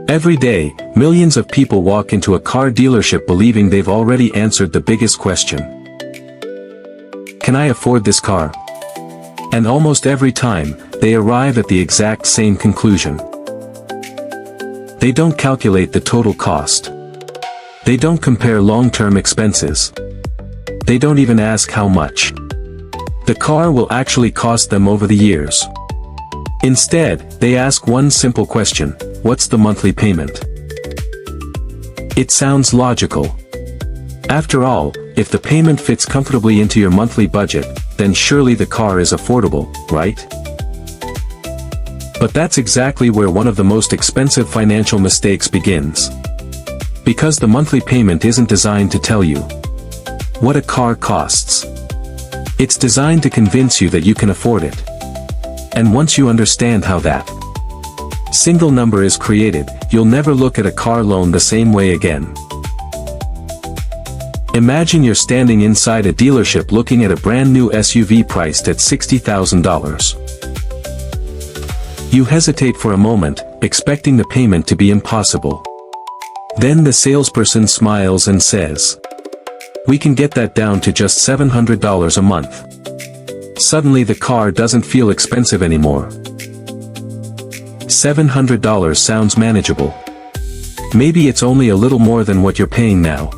Every day, millions of people walk into a car dealership believing they've already answered the biggest question. Can I afford this car? And almost every time, they arrive at the exact same conclusion. They don't calculate the total cost. They don't compare long-term expenses. They don't even ask how much the car will actually cost them over the years. Instead, they ask one simple question: what's the monthly payment? It sounds logical. After all, if the payment fits comfortably into your monthly budget, then surely the car is affordable, right? But that's exactly where one of the most expensive financial mistakes begins. Because the monthly payment isn't designed to tell you what a car costs. It's designed to convince you that you can afford it. And once you understand how that single number is created, you'll never look at a car loan the same way again. Imagine you're standing inside a dealership looking at a brand new SUV priced at $60,000. You hesitate for a moment, expecting the payment to be impossible. Then the salesperson smiles and says, "We can get that down to just $700 a month." Suddenly the car doesn't feel expensive anymore. $700 sounds manageable. Maybe it's only a little more than what you're paying now.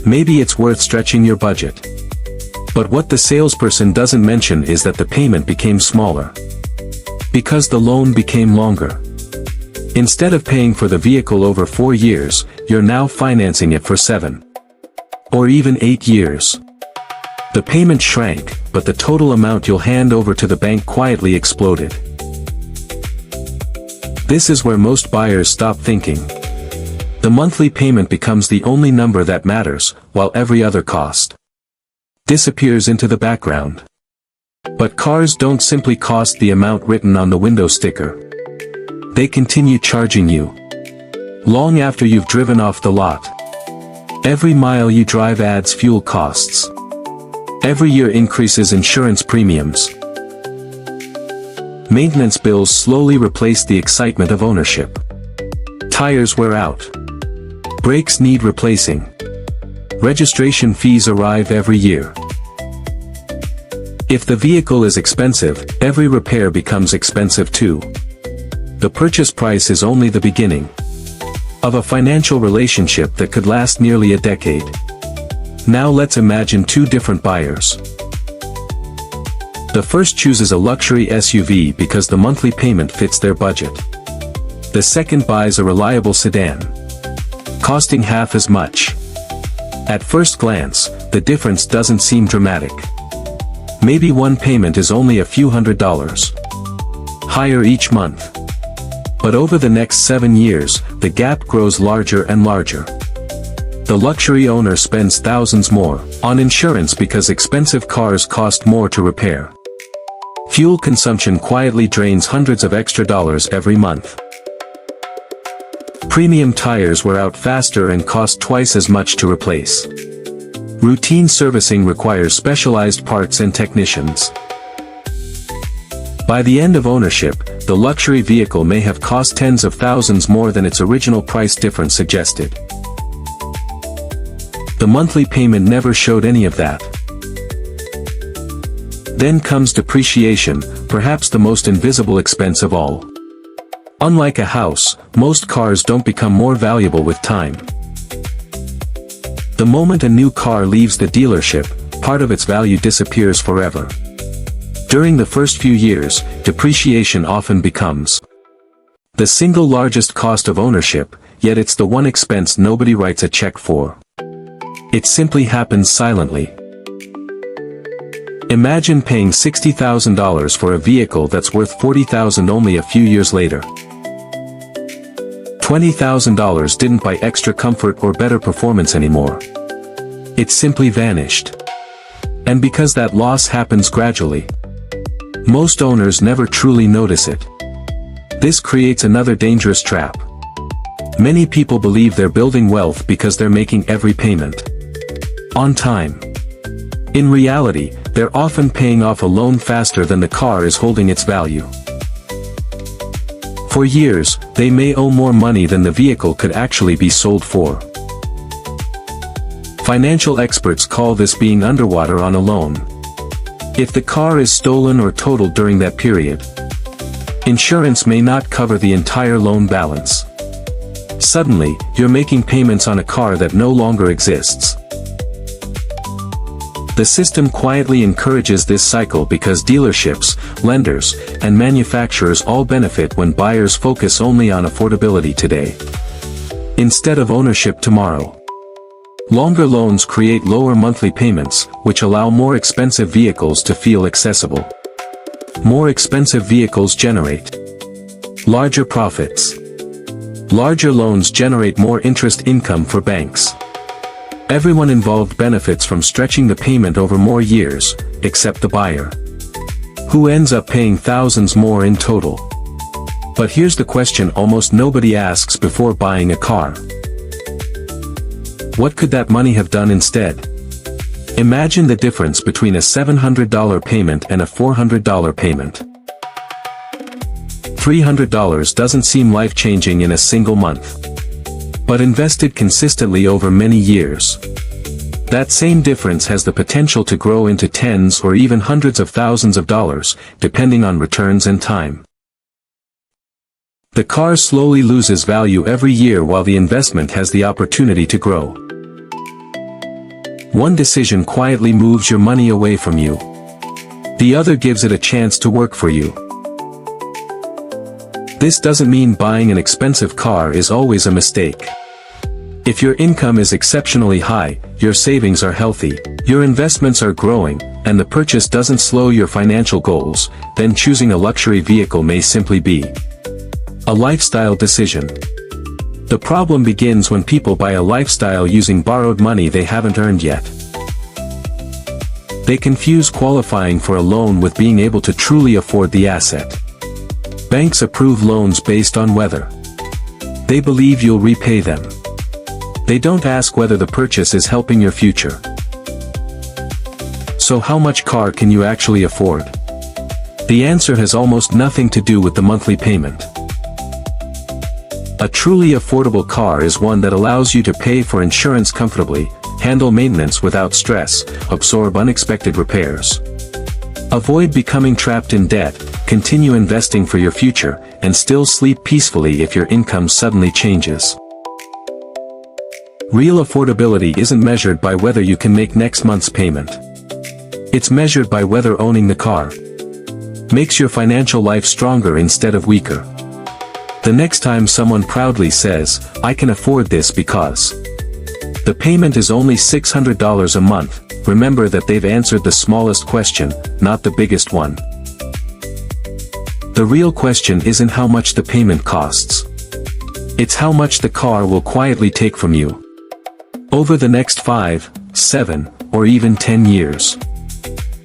Maybe it's worth stretching your budget. But what the salesperson doesn't mention is that the payment became smaller. Because the loan became longer. Instead of paying for the vehicle over 4 years, you're now financing it for 7. Or even 8 years. The payment shrank, but the total amount you'll hand over to the bank quietly exploded. This is where most buyers stop thinking. The monthly payment becomes the only number that matters, while every other cost disappears into the background. But cars don't simply cost the amount written on the window sticker. They continue charging you long after you've driven off the lot. Every mile you drive adds fuel costs. Every year increases insurance premiums. Maintenance bills slowly replace the excitement of ownership. Tires wear out. Brakes need replacing. Registration fees arrive every year. If the vehicle is expensive, every repair becomes expensive too. The purchase price is only the beginning of a financial relationship that could last nearly a decade. Now let's imagine two different buyers. The first chooses a luxury SUV because the monthly payment fits their budget. The second buys a reliable sedan, costing half as much. At first glance, the difference doesn't seem dramatic. Maybe one payment is only a few $100s higher each month. But over the next 7 years, the gap grows larger and larger. The luxury owner spends thousands more on insurance because expensive cars cost more to repair. Fuel consumption quietly drains hundreds of extra dollars every month. Premium tires wear out faster and cost twice as much to replace. Routine servicing requires specialized parts and technicians. By the end of ownership, the luxury vehicle may have cost tens of thousands more than its original price difference suggested. The monthly payment never showed any of that. Then comes depreciation, perhaps the most invisible expense of all. Unlike a house, most cars don't become more valuable with time. The moment a new car leaves the dealership, part of its value disappears forever. During the first few years, depreciation often becomes the single largest cost of ownership, yet it's the one expense nobody writes a check for. It simply happens silently. Imagine paying $60,000 for a vehicle that's worth $40,000 only a few years later. $20,000 didn't buy extra comfort or better performance anymore. It simply vanished. And because that loss happens gradually, most owners never truly notice it. This creates another dangerous trap. Many people believe they're building wealth because they're making every payment on time. In reality, they're often paying off a loan faster than the car is holding its value. For years, they may owe more money than the vehicle could actually be sold for. Financial experts call this being underwater on a loan. If the car is stolen or totaled during that period, insurance may not cover the entire loan balance. Suddenly, you're making payments on a car that no longer exists. The system quietly encourages this cycle because dealerships, lenders, and manufacturers all benefit when buyers focus only on affordability today, instead of ownership tomorrow. Longer loans create lower monthly payments, which allow more expensive vehicles to feel accessible. More expensive vehicles generate larger profits. Larger loans generate more interest income for banks. Everyone involved benefits from stretching the payment over more years, except the buyer, who ends up paying thousands more in total. But here's the question almost nobody asks before buying a car. What could that money have done instead? Imagine the difference between a $700 payment and a $400 payment. $300 doesn't seem life-changing in a single month. But invested consistently over many years, that same difference has the potential to grow into tens or even hundreds of thousands of dollars, depending on returns and time. The car slowly loses value every year while the investment has the opportunity to grow. One decision quietly moves your money away from you. The other gives it a chance to work for you. This doesn't mean buying an expensive car is always a mistake. If your income is exceptionally high, your savings are healthy, your investments are growing, and the purchase doesn't slow your financial goals, then choosing a luxury vehicle may simply be a lifestyle decision. The problem begins when people buy a lifestyle using borrowed money they haven't earned yet. They confuse qualifying for a loan with being able to truly afford the asset. Banks approve loans based on whether they believe you'll repay them. They don't ask whether the purchase is helping your future. So how much car can you actually afford? The answer has almost nothing to do with the monthly payment. A truly affordable car is one that allows you to pay for insurance comfortably, handle maintenance without stress, absorb unexpected repairs, avoid becoming trapped in debt, continue investing for your future, and still sleep peacefully if your income suddenly changes. Real affordability isn't measured by whether you can make next month's payment. It's measured by whether owning the car makes your financial life stronger instead of weaker. The next time someone proudly says, "I can afford this because the payment is only $600 a month," remember that they've answered the smallest question, not the biggest one. The real question isn't how much the payment costs. It's how much the car will quietly take from you over the next 5, 7, or even 10 years.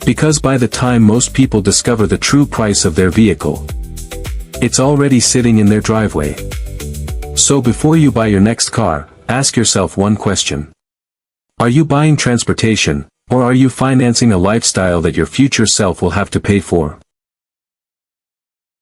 Because by the time most people discover the true price of their vehicle, it's already sitting in their driveway. So before you buy your next car, ask yourself one question. Are you buying transportation, or are you financing a lifestyle that your future self will have to pay for?